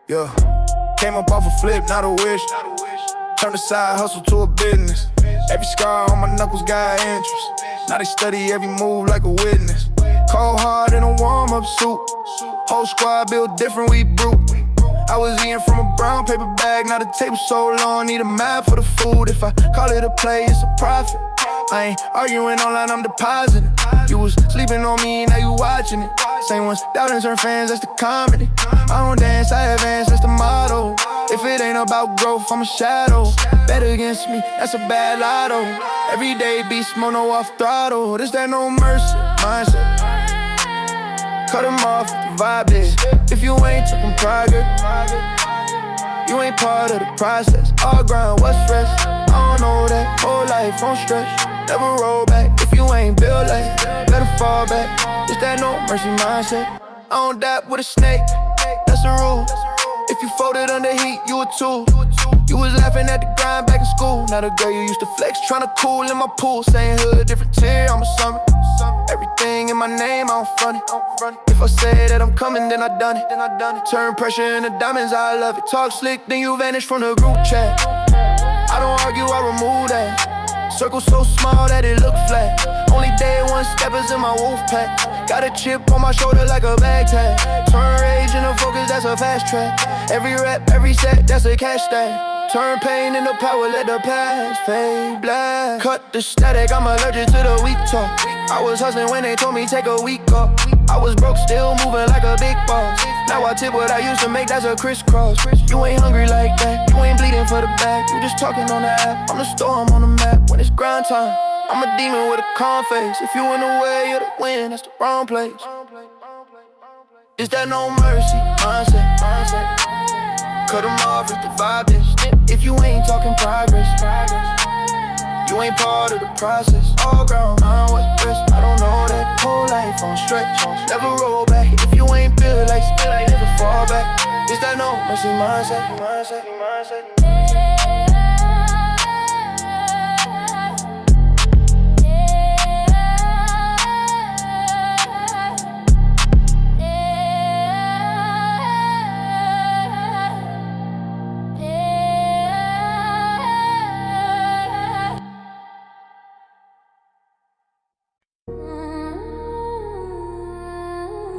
Yeah, came up off a flip, not a wish. Turned a side hustle to a business. Every scar on my knuckles got interest. Now they study every move like a witness. Cold hard in a warm-up suit. Whole squad built different, we brute. I was eating from a brown paper bag. Now the table so long, need a map for the food. If I call it a play, it's a profit. I ain't arguing online, I'm depositing. You was sleeping on me, now you watching it. Same ones doubting turn fans, that's the comedy. I don't dance, I advance, that's the motto. If it ain't about growth, I'm a shadow. Bet against me, that's a bad lotto. Everyday beast, mono off throttle. This that no mercy mindset. Cut them off with the vibe is. If you ain't talking progress, you ain't part of the process. All grind, what's rest? I don't know that, whole life on stretch. Never roll back, if you ain't built like, better fall back. It's that no mercy mindset. I don't dap with a snake, that's the rule. If you folded under heat, you a tool. You was laughing at the grind back in school. Now the girl you used to flex, tryna cool in my pool. Saying hood, different tier, I'm a summer. Everything in my name, I don't front it. If I say that I'm coming, then I done it. Turn pressure into diamonds, I love it. Talk slick, then you vanish from the group chat. I don't argue, I remove that. Circle so small that it look flat. Only day one steppers in my wolf pack. Got a chip on my shoulder like a bag tag. Turn rage into focus, that's a fast track. Every rep, every set, that's a cash stack. Turn pain into power, let the past fade black. Cut the static, I'm allergic to the weak talk. I was hustling when they told me take a week off. I was broke, still moving like a big boss. Now I tip what I used to make, that's a crisscross. You ain't hungry like that, you ain't bleeding for the bag. You just talking on the app, I'm the storm on the map. When it's grind time, I'm a demon with a calm face. If you in the way of the wind, that's the wrong place. Is that no mercy mindset? Cut them off if the vibe is. If you ain't talking progress, you ain't part of the process. All ground, I'm with risk. I don't know that. Whole life on stretch, never roll back. If you ain't built like, never fall back. Is that no mercy mindset?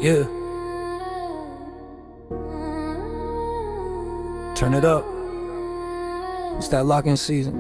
Yeah. Turn it up. It's that lock-in season.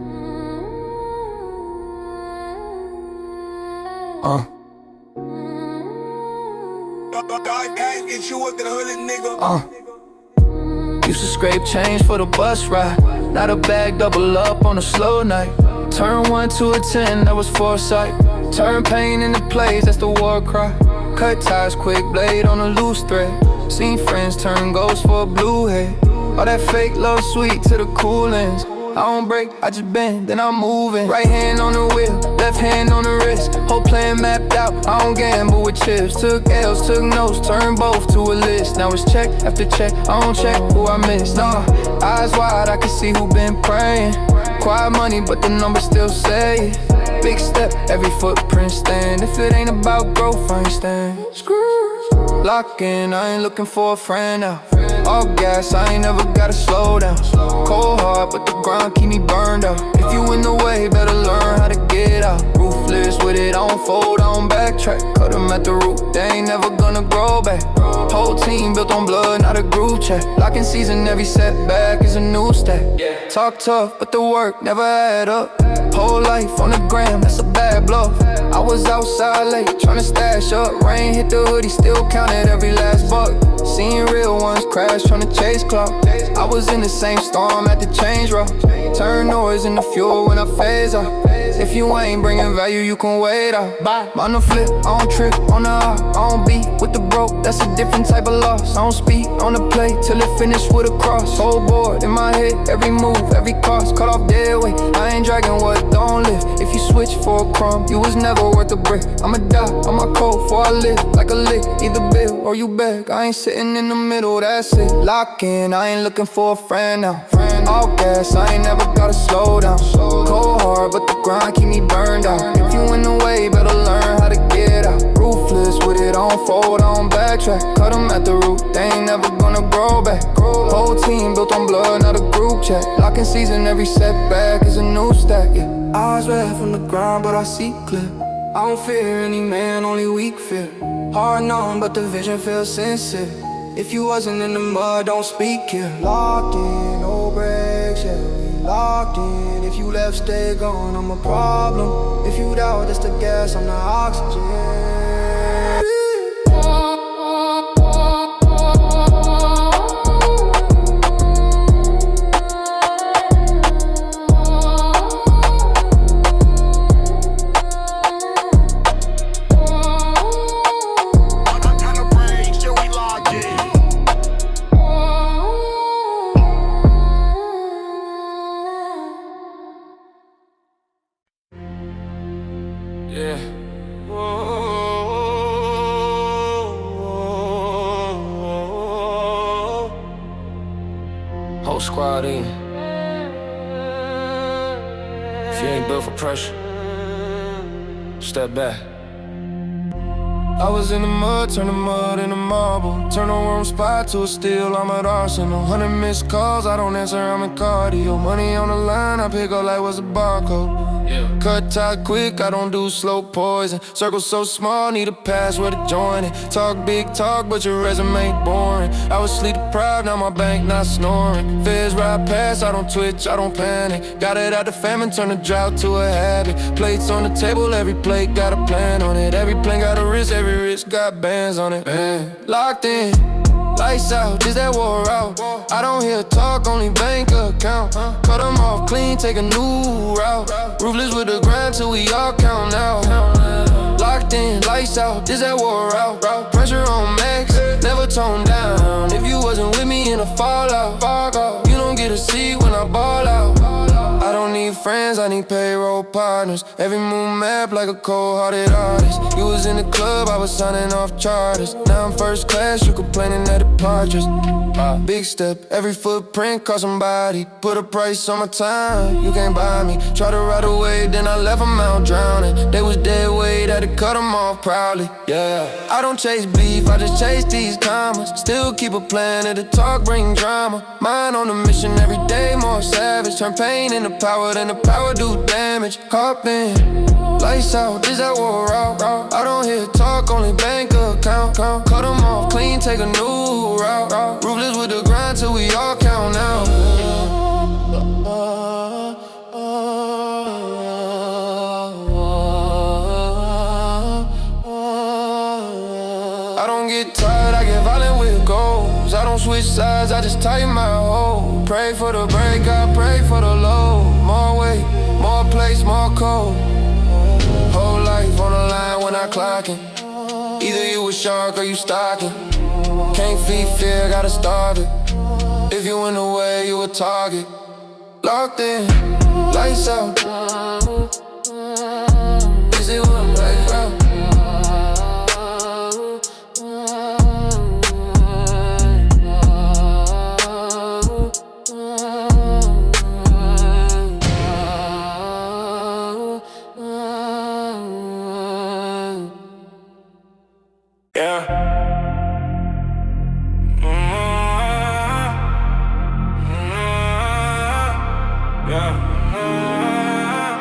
Used to scrape change for the bus ride. Now the bag double up on a slow night. Turn 1 to a 10, that was foresight. Turn pain into plays, that's the war cry. Cut ties, quick blade on a loose thread. Seen friends turn ghosts for a blue head. All that fake love sweet to the cool ends. I don't break, I just bend, then I'm moving. Right hand on the wheel, left hand on the wrist. Whole plan mapped out, I don't gamble with chips. Took L's, took notes, turned both to a list. Now it's check after check, I don't check who I missed. Nah, eyes wide, I can see who been praying. Quiet money, but the numbers still say it. Big step, every footprint stand. If it ain't about growth, I ain't stand. Lock in, I ain't looking for a friend now. All gas, I ain't never gotta slow down. Cold hard, but the grind keep me burned out. If you in the way, better learn how to get out. Ruthless with it, I don't fold, I don't backtrack. Cut them at the root, they ain't never gonna grow back. Whole team built on blood, not a group chat. Locking season, every setback is a new stack. Talk tough, but the work never add up. Whole life on the gram, that's a bad bluff. I was outside late, tryna stash up. Rain hit the hoodie, still counted every last buck. Seen real ones crash, tryna chase clock. I was in the same storm, had to change route. Turn noise into fuel when I phase out. If you ain't bringing value, you can wait out. On the flip, I don't trip, on the hop, I don't beat with the broke, that's a different type of loss. I don't speak on the play till it finish with a cross. Whole board in my head, every move, every cost. Cut off dead weight, I ain't dragging what don't live. If you switch for a crumb, you was never worth a brick. I'ma die on my code before I live, like a lick. Either bill or you beg, I ain't sitting in the middle, that's it. Lock in, I ain't looking for a friend now. All gas, I ain't never gotta slow down. Cold hard, but the grind keep me burned out. If you in the way, better learn how to get it out. Ruthless with it, on fold, on backtrack. Cut them at the root, they ain't never gonna grow back. Whole team built on blood, not a group chat. Locking season, every setback is a new stack, yeah. Eyes red from the ground, but I see clear. I don't fear any man, only weak fear. Hard known, but the vision feels sincere. If you wasn't in the mud, don't speak here. Locked in, no breaks, yeah, we locked in. If you left, stay gone, I'm a problem. If you doubt, that's the gas, I'm the oxygen. Yeah. Whole squad in. If you ain't built for pressure, step back. I was in the mud, turn the mud into marble. Turn a warm spot to a steel armored arsenal. 100 missed calls, I don't answer, I'm in cardio. Money on the line, I pick up like what's a barcode. Cut tight quick, I don't do slow poison. Circle so small, need a password to join it. Talk big talk, but your resume boring. I was sleep deprived, now my bank not snoring. Feds ride past, I don't twitch, I don't panic. Got it out the famine, turn the drought to a habit. Plates on the table, every plate got a plan on it. Every plane got a wrist, every wrist got bands on it. Man. Locked in, lights out, is that war out? I don't hear talk, only bank account. Cut them off clean, take a new route. Ruthless with the grind till we all count out. Locked in, lights out, is that war out? Pressure on max, never tone down. If you wasn't with me in a fallout, you don't get a seat when I ball out. I don't need friends, I need payroll partners. Every move map like a cold-hearted artist. You was in the club, I was signing off charters. Now I'm first class, you complaining at departures. Big step, every footprint cost somebody. Put a price on my time, you can't buy me. Try to ride away, then I left them out drowning. They was dead weight, had to cut them off proudly, yeah. I don't chase beef, I just chase these commas. Still keep a plan, and the talk bring drama. Mind on a mission, every day more savage. Turn pain into power, then the power do damage. Hop in, lights out, is that war out? I don't hear talk, only bank account. Cut them off clean, take a new route. Ruthless with the grind till we all count out. I don't get tired, I get violent with goals. I don't switch sides, I just tighten my hold. Pray for the break, I pray for the low. More weight, more place, more cold. Whole life on the line when I clockin'. Either you a shark or you stocking. Can't feed fear, gotta starve it. If you in the way, you a target. Locked in, lights out. Is it what I'm like, bro?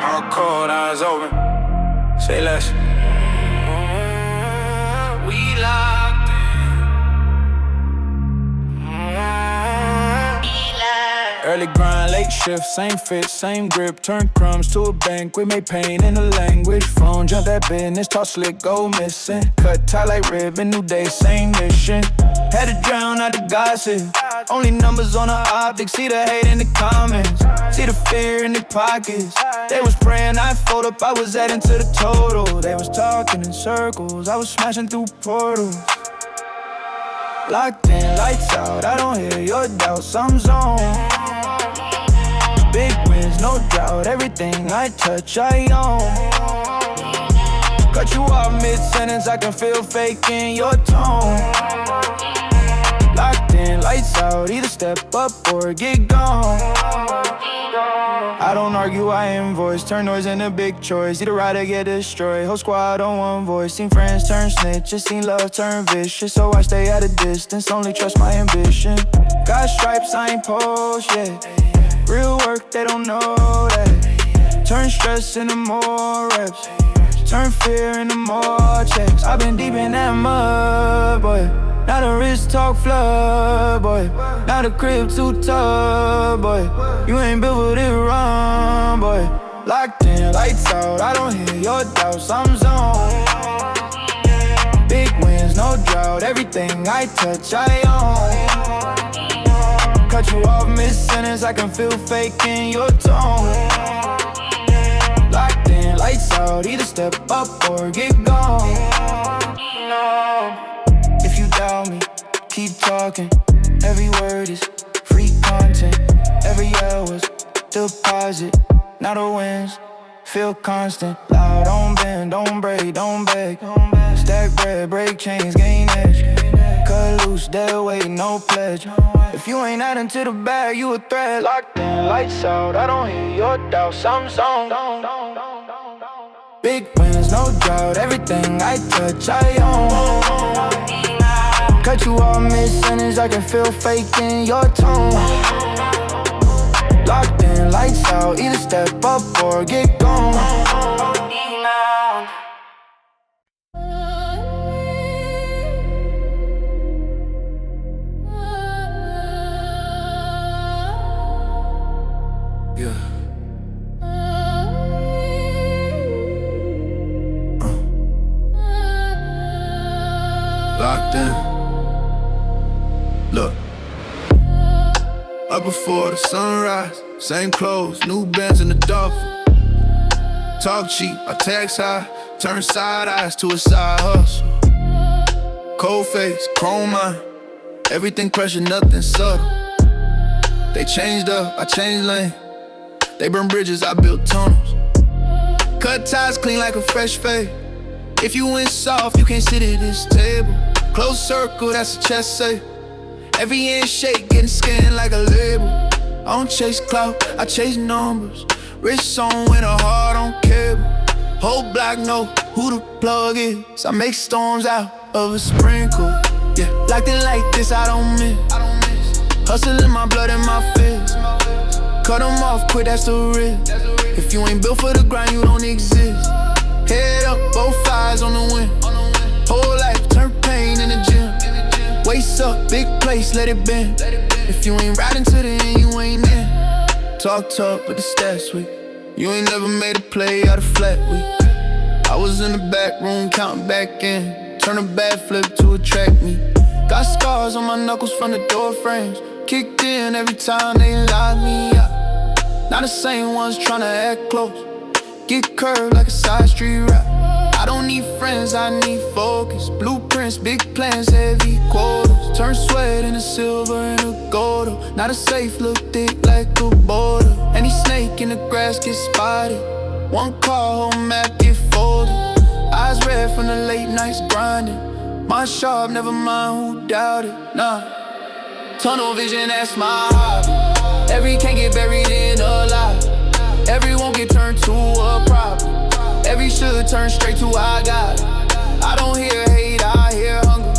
Hardcore, eyes open. Say less. We locked in. Early grind, late shift, same fit, same grip. Turn crumbs to a bank, we made pain in the language. Phone jump that business, talk slick, go missing. Cut tie like ribbon, new day, same mission. Had to drown out the gossip. Only numbers on the optics, see the hate in the comments. See the fear in their pockets. They was praying I fold up, I was adding to the total. They was talking in circles, I was smashing through portals. Locked in, lights out, I don't hear your doubts, I'm zoned. Big wins, no doubt, everything I touch, I own. Cut you off mid-sentence, I can feel fake in your tone. Locked in, lights out, either step up or get gone. I don't argue, I invoice. Turn noise into big choice. Either ride or get destroyed. Whole squad on one voice. Seen friends turn snitches, seen love turn vicious. So I stay at a distance, only trust my ambition. Got stripes, I ain't post yet. Real work, they don't know that. Turn stress into more reps. Turn fear into more checks. I've been deep in that mud, boy. Now the wrist talk flood, boy. Now the crib too tough, boy. You ain't built for this run, boy. Locked in, lights out, I don't hear your doubts, I'm zoned. Big wins, no drought, everything I touch, I own. Cut you off mid-sentence, I can feel fake in your tone. Locked in, lights out, either step up or get gone. If you doubt me, keep talking. Every word is free content. Every yell was deposit. Now the wins feel constant. Loud, don't bend, don't break, don't beg. Stack bread, break chains, gain edge. Cut loose, dead weight, no pledge. If you ain't adding to the bag, you a threat. Locked in, lights out, I don't hear your doubts, I'm zoned. Big wins, no drought, everything I touch, I own. Cut you off mid-sentence, I can feel fake in your tone. Locked in, lights out, either step up or get gone. Locked in. Look. Up before the sunrise, same clothes, new Benz in the duffel. Talk cheap, I tax high, turn side eyes to a side hustle. Cold face, chrome mind, everything pressure, nothing subtle. They changed up, I changed lane. They burn bridges, I built tunnels. Cut ties clean like a fresh fade. If you went soft, you can't sit at this table. Close circle, that's a chest say. Every handshake getting scanned like a label. I don't chase clout, I chase numbers. Wrist on with a heart on cable. Whole block know who the plug is. I make storms out of a sprinkle. Yeah, locked in like this, I don't miss. Hustle in my blood and my fist. Cut them off quick, that's the risk. If you ain't built for the grind, you don't exist. Head up, both eyes on the wind. Whole life, turn pain in the gym. Waist up, big place, let it bend. If you ain't riding to the end, you ain't in. Talk tough, but the stats weak. You ain't never made a play out of flat week. I was in the back room, counting back in. Turn a bad flip to attract me. Got scars on my knuckles from the door frames. Kicked in every time they lock me up. Not the same ones tryna act close. Get curved like a side street rap. I don't need friends, I need focus. Blueprints, big plans, heavy quotas. Turn sweat into silver and a gold. Not a safe, look thick like a border. Any snake in the grass get spotted. One call, whole map get folded. Eyes red from the late nights grinding. Mind sharp, never mind who doubted. Nah, tunnel vision, that's my hobby. Every can't get buried in a lie. Every won't get turned to a problem. Every should turn straight to I got it. I don't hear hate, I hear hunger.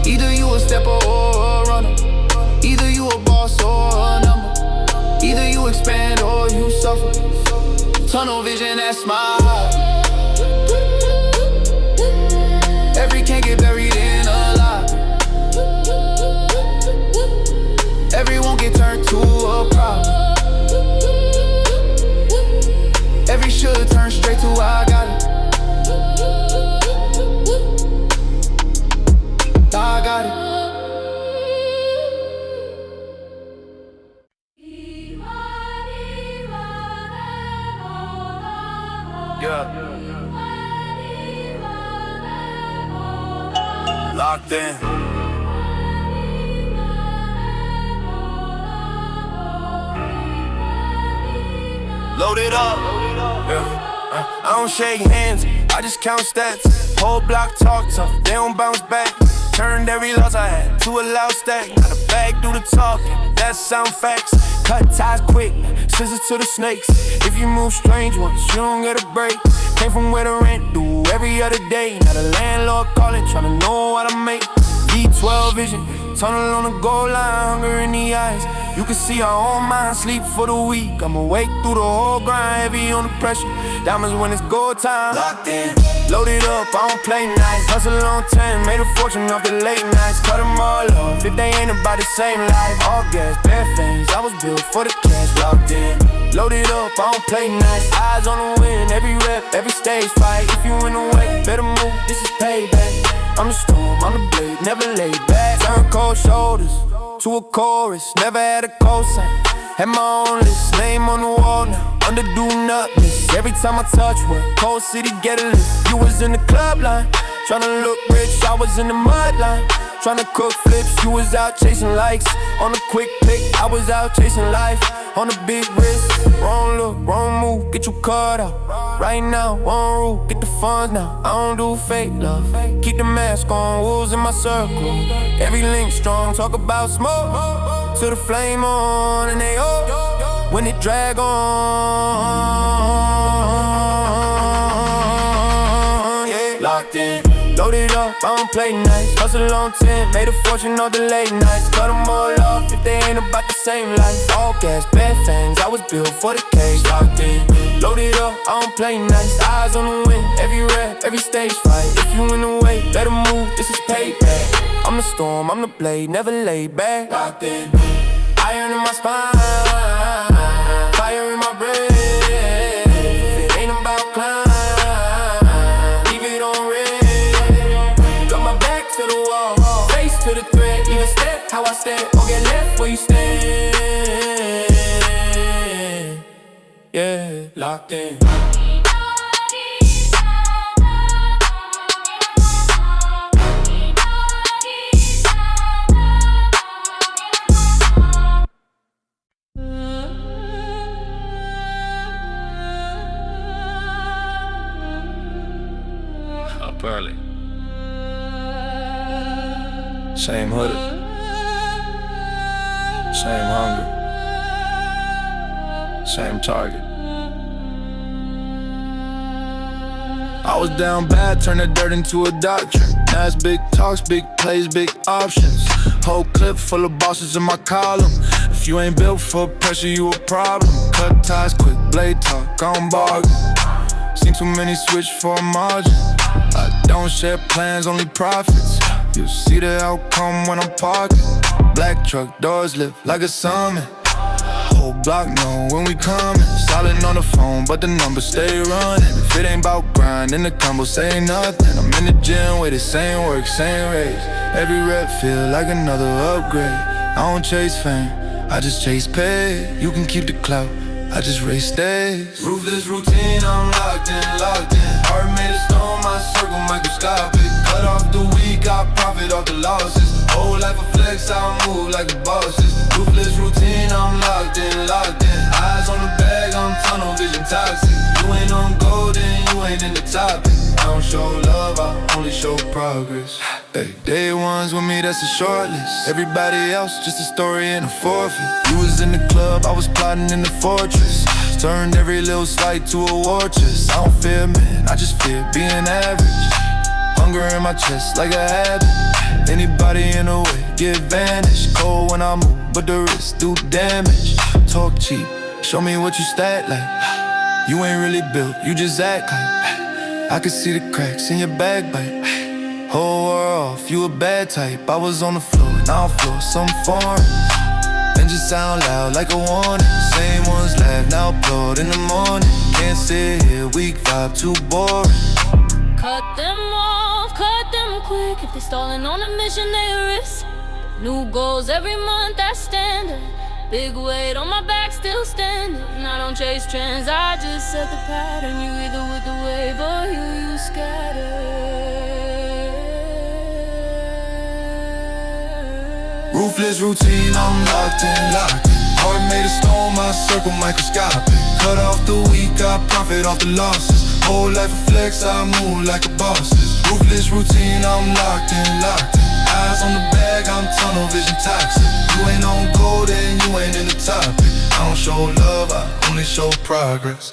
Either you a stepper or a runner. Either you a boss or a number. Either you expand or you suffer. Tunnel vision, that's my hobby. Every can't get buried in a lie. Every won't get turned to a problem. Every should turn straight to I got it. I got it. Yeah. Locked in. Load it up. Yeah. I don't shake hands, I just count stats. Whole block talk tough, they don't bounce back. Turned every loss I had to a loud stack. Got a bag through the talking, that sound facts. Cut ties quick, scissors to the snakes. If you move strange once, you don't get a break. Came from where the rent due every other day. Now the landlord calling, tryna know what I make. V12 vision, tunnel on the goal line, hunger in the eyes. You can see our own mind, sleep for the week. I'm awake through the whole grind, heavy on the pressure. Diamonds when it's go time. Locked in, loaded up, I don't play nice. Hustle on 10, made a fortune off the late nights. Cut them all off if they ain't about the same life. All gas, bare fangs, I was built for the cash. Locked in, loaded up, I don't play nice. Eyes on the win, every rep, every stage fight. If you in the way, better move, this is payback. I'm the storm, I'm the blade, never laid back. Turn cold shoulders to a chorus, never had a cosign. Had my own list, name on the wall now. Underdo nothingness, every time I touch one, Cold City get a lift. You was in the club line, tryna look rich. I was in the mud line, tryna cook flips. You was out chasing likes on a quick pick. I was out chasing life on a big risk. Wrong look, wrong move, get you cut out. Right now, one rule, get the funds now. I don't do fake love, keep the mask on, wolves in my circle. Every link strong, talk about smoke till the flame on and they up when it drag on. Yeah, locked in, loaded up, I don't play nice. Hustle on 10, made a fortune off the late nights. Cut them all off if they ain't about the same life. All gas, bare fangs, I was built for the cage. Locked in, loaded up, I don't play nice. Eyes on the win, every rep, every stage fight. If you in the way, better move, this is payback. I'm the storm, I'm the blade, never laid back. Locked in, iron in my spine, fire in my brain. If it ain't about climb, leave it on red. Got my back to the wall, face to the thread. Even step how I stand, or get left where you stand. Yeah, locked in. Up early. Same hoodie. Same hunger. Same target. I was down bad, turned the dirt into a doctrine. Now it's big talks, big plays, big options. Whole clip full of bosses in my column. If you ain't built for pressure, you a problem. Cut ties quick, blade talk, on bargain. Seen too many switch for a margin. I don't share plans, only profits. You'll see the outcome when I'm parking. Black truck, doors lift like a summon. Whole block know when we coming. Solid on the phone, but the numbers stay running. If it ain't about grind, then the combo say nothing. I'm in the gym with the same work, same race. Every rep feel like another upgrade. I don't chase fame, I just chase pay. You can keep the clout, I just race days. Ruthless routine, I'm locked in, locked in. Heart made of stone, my circle microscopic. Cut off the weak, I profit off the losses. Whole life a flex, I move like the bosses. Ruthless routine, I'm locked in, locked in. Eyes on the bag, I'm tunnel vision toxic. You ain't on gold, then you ain't in the topic. I don't show love, I only show progress. Hey, day ones with me, that's a short list. Everybody else, just a story and a forfeit. You was in the club, I was plotting in the fortress. Turned every little slight to a war chest. I don't fear man, I just fear being average. Hunger in my chest like a habit. Anybody in the way, get vanished. Cold when I move, but the wrist do damage. Talk cheap, show me what you stack like. You ain't really built, you just act like. I could see the cracks in your backbite. Whole world off, you a bad type. I was on the floor, now I floor something foreign. Then just sound loud like a warning. Same ones laugh, now applaud in the morning. Can't sit here, weak vibe, too boring. Cut them off, cut them quick. If they stalling on a mission, they risk. New goals every month, that's standard. Big weight on my back, still standing. I don't chase trends, I just set the pattern. You either with the wave or you scatter. Ruthless routine, I'm locked in, locked in. Heart made of stone, my circle microscopic. Cut off the weak, I profit off the losses. Whole life a flex, I move like a boss. Ruthless routine, I'm locked in, locked in. Eyes on the bag, I'm tunnel vision toxic. You ain't on gold and you ain't in the topic. I don't show love, I only show progress.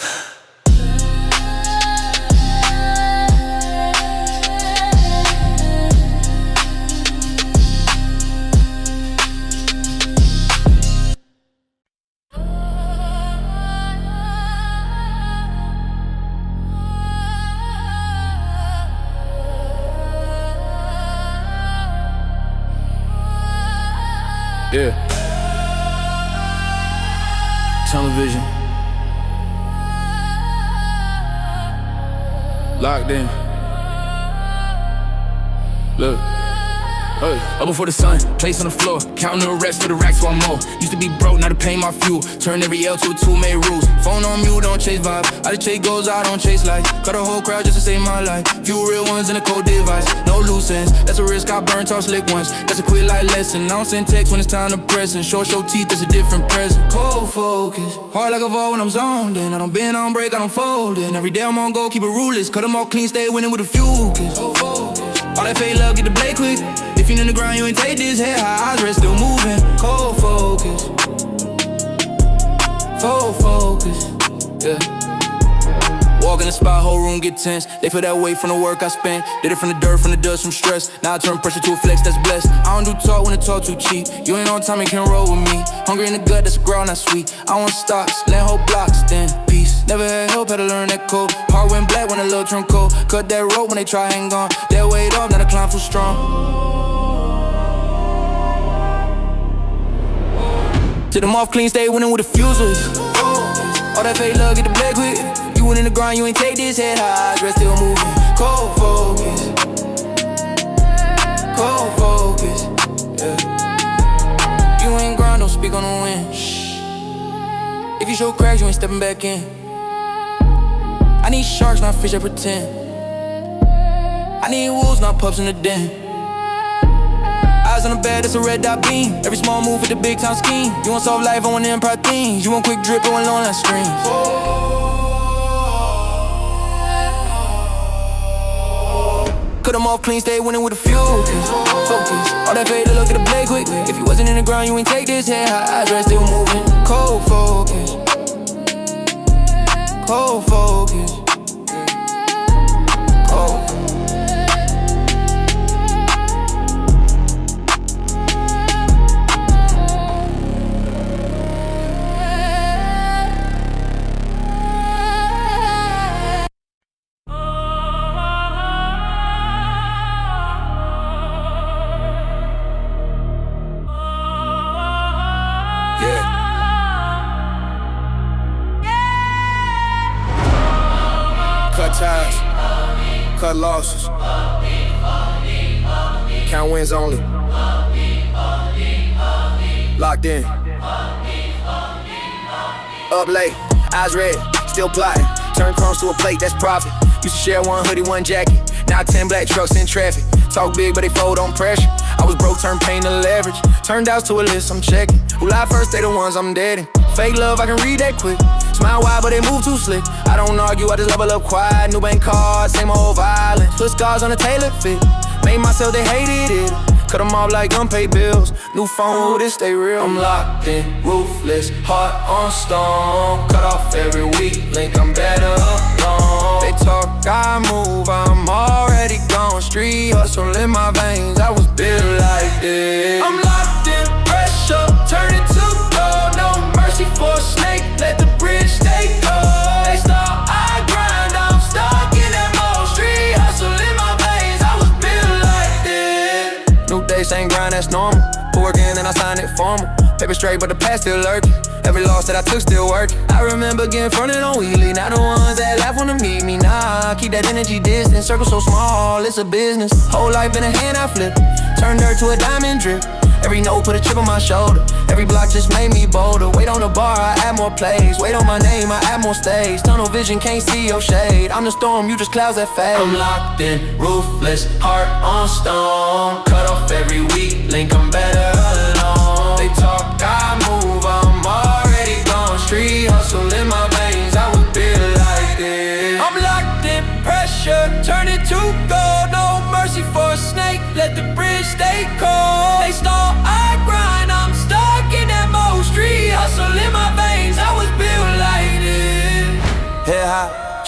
Yeah. Television. Locked in. Look. Hey. Up before the sun, place on the floor, counting the racks for the racks while more. Used to be broke, now to pay my fuel. Turn every L to a two made rules. Phone on mute, don't chase vibe. I just chase goals, I don't chase life. Cut a whole crowd just to save my life. Few real ones in a cold device, no loose ends. That's a risk I burnt off slick ones. That's a quick light lesson. I don't send text when it's time to press. And short show teeth, that's a different present. Cold focus, hard like a vault when I'm zoned in. I don't bend, I don't break, I don't fold in. Every day I'm on go, keep it ruleless. Cut them all clean, stay winning with a few kids. All that fake love, get the blade quick. If you in the ground, you ain't take this head high, eyes red, still moving. Cold focus, full focus, yeah. Walk in the spot, whole room get tense. They feel that weight from the work I spent. Did it from the dirt, from the dust, from stress. Now I turn pressure to a flex that's blessed. I don't do talk when the talk too cheap. You ain't on time, you can't roll with me. Hungry in the gut, that's a ground, not sweet. I want stocks, land whole blocks, then peace. Never had help, had to learn that code. Heart went black when the love turned cold. Cut that rope when they try hang on. That weight off, now the climb too strong. Till them off clean, stay winning with the fusers. All that fake love, get the black quick. You went in the grind, you ain't take this head high, dress still moving. Cold focus, cold focus, yeah. You ain't grind, don't speak on the wind. Shh. If you show cracks, you ain't stepping back in. I need sharks, not fish, I pretend. I need wolves, not pups in the den. Eyes on the bed, it's a red dot beam. Every small move with the big time scheme. You want soft life, I want empire things. You want quick drip, I want long line streams. Cut them off clean, stay winning with a few. Focus, all that fade, look at the blade quick. If you wasn't in the ground, you ain't take this head high, eyes red, still moving. Cold focus, cold focus, cold. Cut ties, cut losses, count wins only. Locked in, up late, eyes red, still plotting. Turn crumbs to a plate, that's profit. Used to share one hoodie, one jacket. Now 10 black trucks in traffic. Talk big, but they fold on pressure. I was broke, turned pain to leverage. Turned out to a list, I'm checking. Who lie first, they the ones I'm deading. Fake love, I can read that quick. Smile wide, but they move too slick. I don't argue, I just level up quiet. New bank card, same old violence. Put scars on a tailored fit. Made myself, they hated it. Cut them off like unpaid bills. New phone, this stay real. I'm locked in, ruthless, heart on stone. Cut off every week, link, I'm better alone. They talk, I move, I'm already gone. Street hustle in my veins, I was built like this. I'm locked in, pressure, turn it to gold. No mercy for a snake, let the bridge stay cold. They start, I grind, I'm stuck in that mode. Street hustle in my veins, I was built like this. New day, same grind, that's normal. Put work in and I signed it formal. Paper straight, but the past still lurking. Every loss that I took still working. I remember getting fronted on wheelie. Not the ones that laugh wanna meet me. Nah, keep that energy distant. Circle so small, it's a business. Whole life in a hand I flip. Turn dirt to a diamond drip. Every note put a chip on my shoulder. Every block just made me bolder. Wait on the bar, I add more plays. Wait on my name, I add more stays. Tunnel vision, can't see your shade. I'm the storm, you just clouds that fade. I'm locked in, ruthless, heart on stone. Cut off every weak link, I'm better alone. They talk, I move, I'm already gone. Street hustle in my veins, I was built like this. I'm locked in, pressure, turn it to gold. No mercy for a snake, let the bridge stay cold.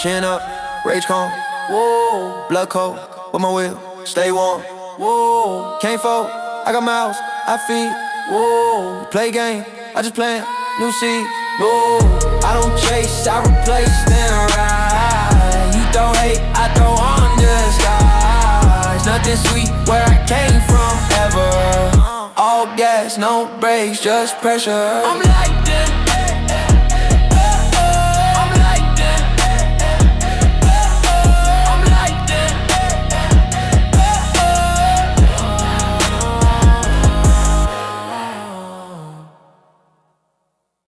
Chin up, rage calm. Whoa, blood cold, with my will, stay warm. Whoa, can't fold, I got mouths, I feed. Whoa, play game, I just play new seed. Whoa, I don't chase, I replace, then ride. You don't hate, I don't understand. Nothing sweet where I came from ever. All gas, no brakes, just pressure. I'm like this.